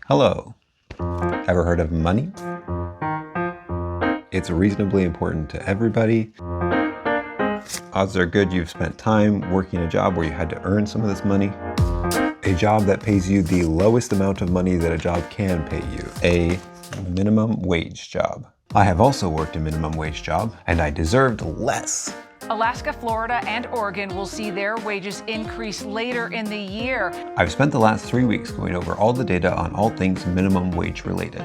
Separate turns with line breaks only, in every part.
Hello. Ever heard of money? It's reasonably important to everybody. Odds are good you've spent time working a job where you had to earn some of this money. A job that pays you the lowest amount of money that a job can pay you. A minimum wage job. I have also worked a minimum wage job, and I deserved less.
Alaska, Florida, and Oregon will see their wages increase later in the year.
I've spent the last 3 weeks going over all the data on all things minimum wage related.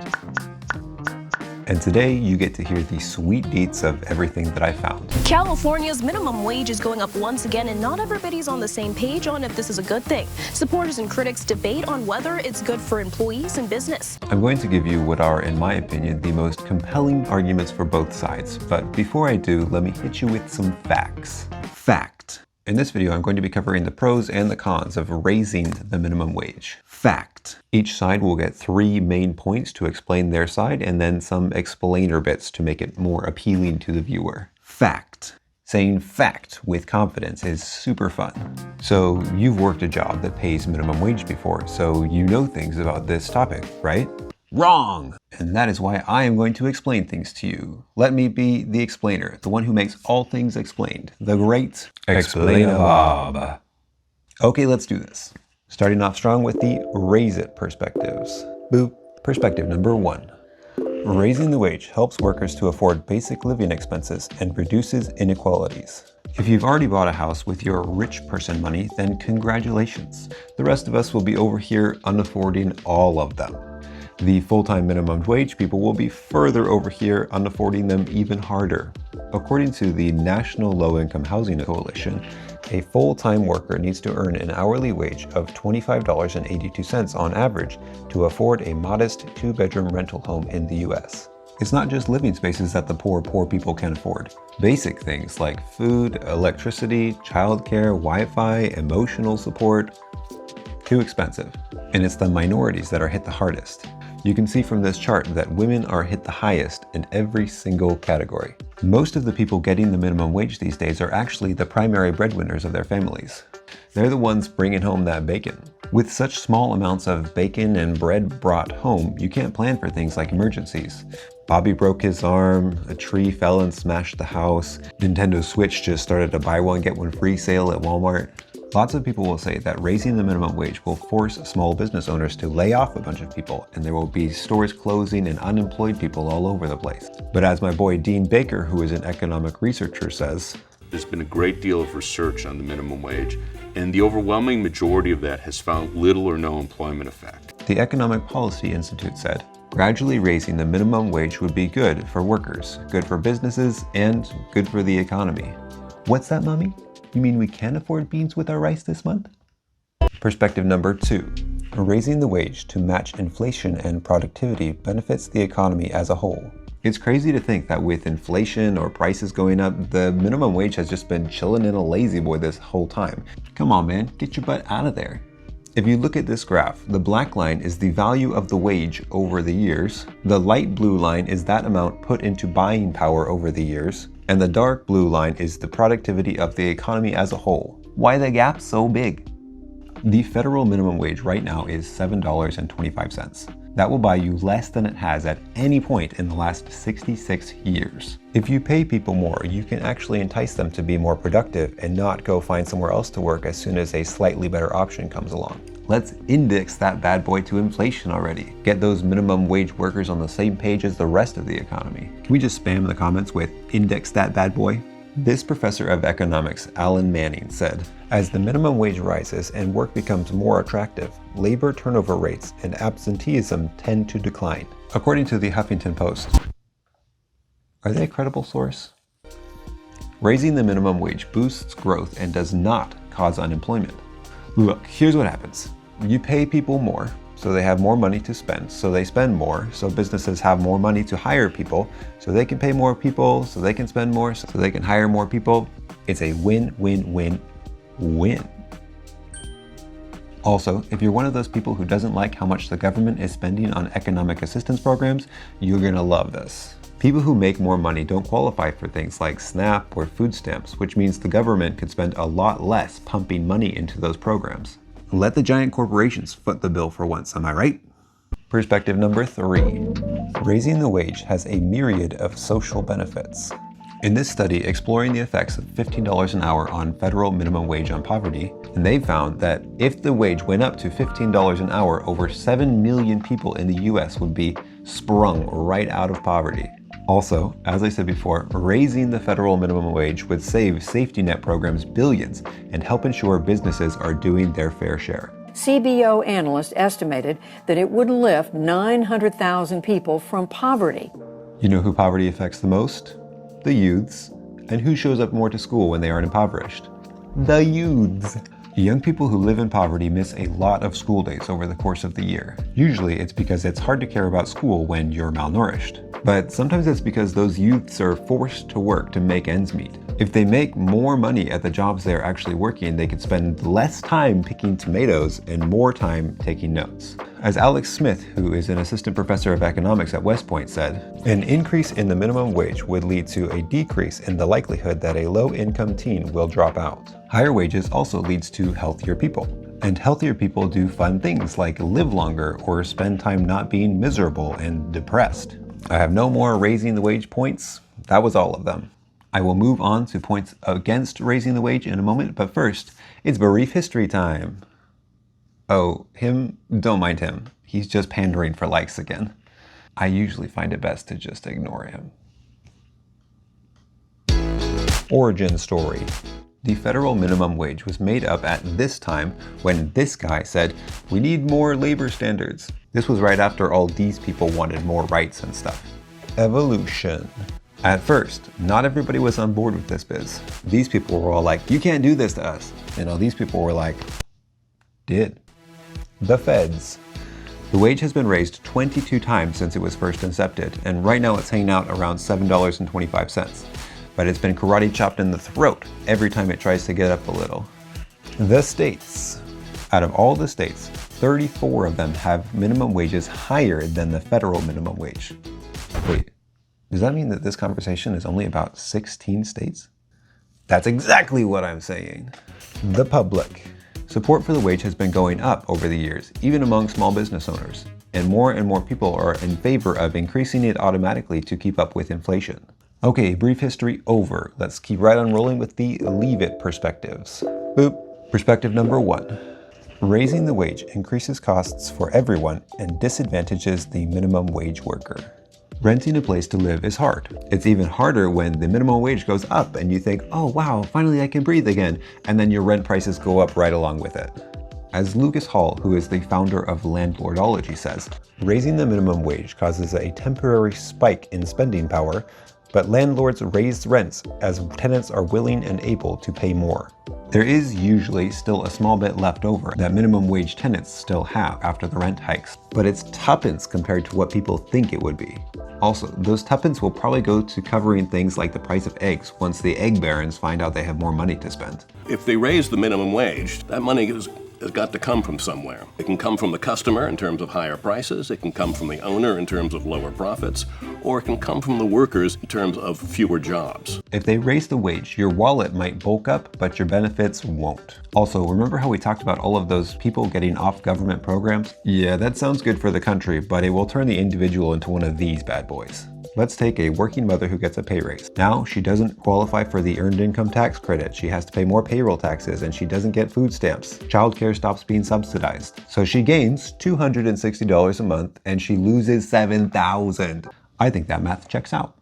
And today you get to hear the sweet deets of everything that I found.
California's minimum wage is going up once again, and not everybody's on the same page on if this is a good thing. Supporters and critics debate on whether it's good for employees and business.
I'm going to give you what are, in my opinion, the most compelling arguments for both sides. But before I do, let me hit you with some facts. Fact. In this video, I'm going to be covering the pros and the cons of raising the minimum wage. Fact. Each side will get 3 main points to explain their side and then some explainer bits to make it more appealing to the viewer. Fact. Saying fact with confidence is super fun. So you've worked a job that pays minimum wage before, so you know things about this topic, right? Wrong! And that is why I am going to explain things to you. Let me be the explainer, the one who makes all things explained. The great Explainer Bob. Okay, let's do this. Starting off strong with the raise it perspectives. Boop. Perspective number 1. Raising the wage helps workers to afford basic living expenses and reduces inequalities. If you've already bought a house with your rich person money, then congratulations. The rest of us will be over here unaffording all of them. The full-time minimum wage people will be further over here unaffording them even harder. According to the National Low-Income Housing Coalition, a full-time worker needs to earn an hourly wage of $25.82 on average to afford a modest 2-bedroom rental home in the US. It's not just living spaces that the poor people can afford. Basic things like food, electricity, childcare, Wi-Fi, emotional support, too expensive. And it's the minorities that are hit the hardest. You can see from this chart that women are hit the highest in every single category. Most of the people getting the minimum wage these days are actually the primary breadwinners of their families. They're the ones bringing home that bacon. With such small amounts of bacon and bread brought home, you can't plan for things like emergencies. Bobby broke his arm, a tree fell and smashed the house, Nintendo Switch just started a buy one get one free sale at Walmart. Lots of people will say that raising the minimum wage will force small business owners to lay off a bunch of people, and there will be stores closing and unemployed people all over the place. But as my boy Dean Baker, who is an economic researcher, says,
there's been a great deal of research on the minimum wage, and the overwhelming majority of that has found little or no employment effect.
The Economic Policy Institute said, gradually raising the minimum wage would be good for workers, good for businesses, and good for the economy. What's that, mommy? You mean we can't afford beans with our rice this month? Perspective number 2. Raising the wage to match inflation and productivity benefits the economy as a whole. It's crazy to think that with inflation or prices going up, the minimum wage has just been chilling in a lazy boy this whole time. Come on, man, get your butt out of there. If you look at this graph, the black line is the value of the wage over the years, the light blue line is that amount put into buying power over the years, and the dark blue line is the productivity of the economy as a whole. Why the gap so big? The federal minimum wage right now is $7.25. That will buy you less than it has at any point in the last 66 years. If you pay people more, you can actually entice them to be more productive and not go find somewhere else to work as soon as a slightly better option comes along. Let's index that bad boy to inflation already. Get those minimum wage workers on the same page as the rest of the economy. Can we just spam the comments with index that bad boy? This professor of economics, Alan Manning, said, as the minimum wage rises and work becomes more attractive, labor turnover rates and absenteeism tend to decline. According to the Huffington Post. Are they a credible source? Raising the minimum wage boosts growth and does not cause unemployment. Look, here's what happens. You pay people more, so they have more money to spend, so they spend more, so businesses have more money to hire people, so they can pay more people, so they can spend more, so they can hire more people. It's a win-win-win-win. Also, if you're one of those people who doesn't like how much the government is spending on economic assistance programs, you're gonna love this. People who make more money don't qualify for things like SNAP or food stamps, which means the government could spend a lot less pumping money into those programs. Let the giant corporations foot the bill for once, am I right? Perspective number 3. Raising the wage has a myriad of social benefits. In this study exploring the effects of $15 an hour on federal minimum wage on poverty, and they found that if the wage went up to $15 an hour, over 7 million people in the US would be sprung right out of poverty. Also, as I said before, raising the federal minimum wage would save safety net programs billions and help ensure businesses are doing their fair share.
CBO analysts estimated that it would lift 900,000 people from poverty.
You know who poverty affects the most? The youths. And who shows up more to school when they aren't impoverished? The youths. Young people who live in poverty miss a lot of school days over the course of the year. Usually it's because it's hard to care about school when you're malnourished. But sometimes it's because those youths are forced to work to make ends meet. If they make more money at the jobs they're actually working, they could spend less time picking tomatoes and more time taking notes. As Alex Smith, who is an assistant professor of economics at West Point, said, an increase in the minimum wage would lead to a decrease in the likelihood that a low-income teen will drop out. Higher wages also leads to healthier people. And healthier people do fun things like live longer or spend time not being miserable and depressed. I have no more raising the wage points. That was all of them. I will move on to points against raising the wage in a moment, but first, it's brief history time. Oh, him? Don't mind him. He's just pandering for likes again. I usually find it best to just ignore him. Origin story. The federal minimum wage was made up at this time when this guy said, we need more labor standards. This was right after all these people wanted more rights and stuff. Evolution. At first, not everybody was on board with this biz. These people were all like, you can't do this to us. You know, these people were like, did. The feds. The wage has been raised 22 times since it was first incepted, and right now it's hanging out around $7.25. But it's been karate chopped in the throat every time it tries to get up a little. The states. Out of all the states, 34 of them have minimum wages higher than the federal minimum wage. Wait, does that mean that this conversation is only about 16 states? That's exactly what I'm saying. The public. Support for the wage has been going up over the years, even among small business owners. And more people are in favor of increasing it automatically to keep up with inflation. Okay, brief history over. Let's keep right on rolling with the leave it perspectives. Boop. Perspective number 1. Raising the wage increases costs for everyone and disadvantages the minimum wage worker. Renting a place to live is hard. It's even harder when the minimum wage goes up and you think, oh wow, finally I can breathe again, and then your rent prices go up right along with it. As Lucas Hall, who is the founder of Landlordology, says, raising the minimum wage causes a temporary spike in spending power, but landlords raise rents as tenants are willing and able to pay more. There is usually still a small bit left over that minimum wage tenants still have after the rent hikes, but it's tuppence compared to what people think it would be. Also, those tuppence will probably go to covering things like the price of eggs once the egg barons find out they have more money to spend.
If they raise the minimum wage, that money has got to come from somewhere. It can come from the customer in terms of higher prices, it can come from the owner in terms of lower profits, or it can come from the workers in terms of fewer jobs.
If they raise the wage, your wallet might bulk up, but your benefits won't. Also, remember how we talked about all of those people getting off government programs? Yeah, that sounds good for the country, but it will turn the individual into one of these bad boys. Let's take a working mother who gets a pay raise. Now, she doesn't qualify for the earned income tax credit. She has to pay more payroll taxes and she doesn't get food stamps. Childcare stops being subsidized. So she gains $260 a month and she loses $7,000. I think that math checks out.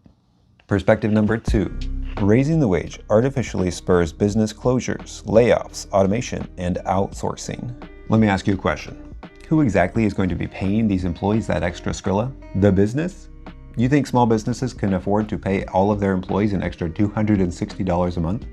Perspective number 2. Raising the wage artificially spurs business closures, layoffs, automation, and outsourcing. Let me ask you a question. Who exactly is going to be paying these employees that extra Skrilla? The business? You think small businesses can afford to pay all of their employees an extra $260 a month?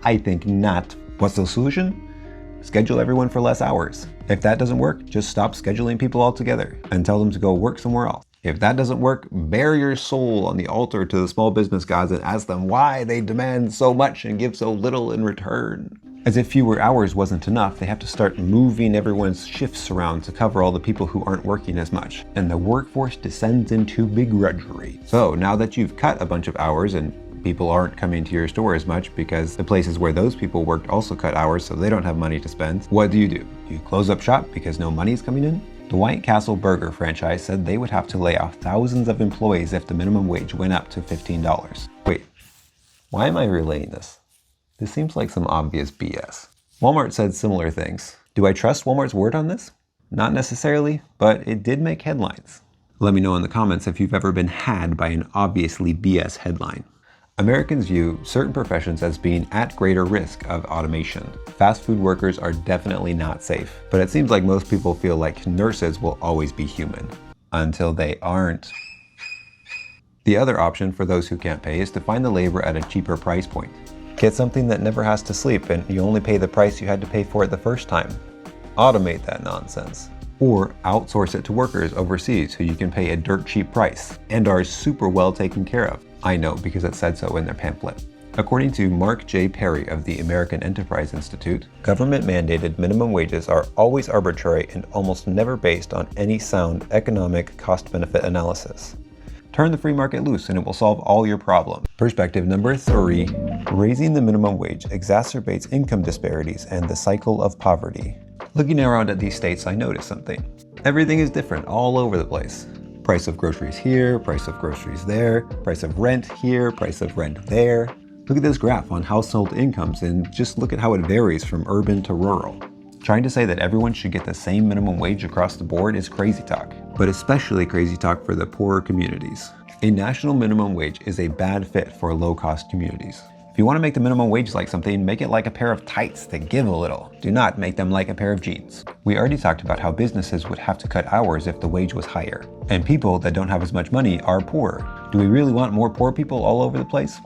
I think not. What's the solution? Schedule everyone for less hours. If that doesn't work, just stop scheduling people altogether and tell them to go work somewhere else. If that doesn't work, bare your soul on the altar to the small business gods and ask them why they demand so much and give so little in return. As if fewer hours wasn't enough, they have to start moving everyone's shifts around to cover all the people who aren't working as much. And the workforce descends into begrudgery. So now that you've cut a bunch of hours and people aren't coming to your store as much because the places where those people worked also cut hours so they don't have money to spend, what do? You close up shop because no money is coming in? The White Castle Burger franchise said they would have to lay off thousands of employees if the minimum wage went up to $15. Wait, why am I relaying this? This seems like some obvious BS. Walmart said similar things. Do I trust Walmart's word on this? Not necessarily, but it did make headlines. Let me know in the comments if you've ever been had by an obviously BS headline. Americans view certain professions as being at greater risk of automation. Fast food workers are definitely not safe, but it seems like most people feel like nurses will always be human. Until they aren't. The other option for those who can't pay is to find the labor at a cheaper price point. Get something that never has to sleep and you only pay the price you had to pay for it the first time. Automate that nonsense. Or outsource it to workers overseas who you can pay a dirt cheap price and are super well taken care of. I know because it said so in their pamphlet. According to Mark J. Perry of the American Enterprise Institute, government-mandated minimum wages are always arbitrary and almost never based on any sound economic cost-benefit analysis. Turn the free market loose and it will solve all your problems. Perspective number 3, raising the minimum wage exacerbates income disparities and the cycle of poverty. Looking around at these states, I noticed something. Everything is different all over the place. Price of groceries here, price of groceries there, price of rent here, price of rent there. Look at this graph on household incomes and just look at how it varies from urban to rural. Trying to say that everyone should get the same minimum wage across the board is crazy talk, but especially crazy talk for the poorer communities. A national minimum wage is a bad fit for low-cost communities. If you want to make the minimum wage like something, make it like a pair of tights that give a little. Do not make them like a pair of jeans. We already talked about how businesses would have to cut hours if the wage was higher. And people that don't have as much money are poorer. Do we really want more poor people all over the place?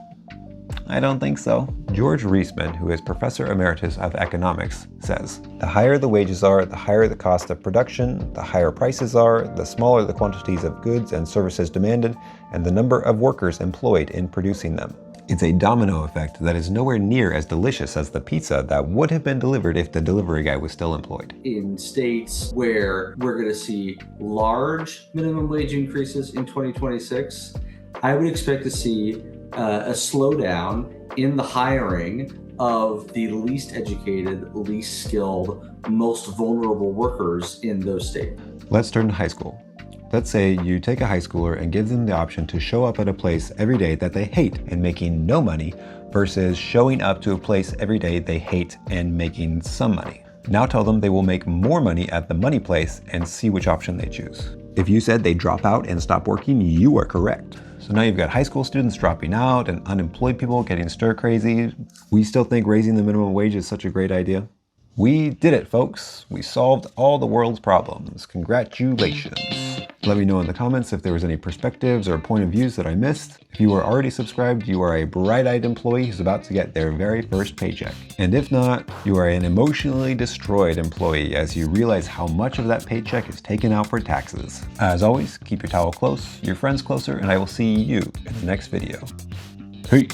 I don't think so. George Reisman, who is Professor Emeritus of Economics, says, the higher the wages are, the higher the cost of production, the higher prices are, the smaller the quantities of goods and services demanded, and the number of workers employed in producing them. It's a domino effect that is nowhere near as delicious as the pizza that would have been delivered if the delivery guy was still employed.
In states where we're going to see large minimum wage increases in 2026, I would expect to see a slowdown in the hiring of the least educated, least skilled, most vulnerable workers in those states.
Let's turn to high school. Let's say you take a high schooler and give them the option to show up at a place every day that they hate and making no money versus showing up to a place every day they hate and making some money. Now tell them they will make more money at the money place and see which option they choose. If you said they drop out and stop working, you are correct. So now you've got high school students dropping out and unemployed people getting stir crazy. We still think raising the minimum wage is such a great idea. We did it, folks. We solved all the world's problems. Congratulations. Let me know in the comments if there was any perspectives or point of views that I missed. If you are already subscribed, you are a bright-eyed employee who's about to get their very first paycheck. And if not, you are an emotionally destroyed employee as you realize how much of that paycheck is taken out for taxes. As always, keep your towel close, your friends closer, and I will see you in the next video. Hey!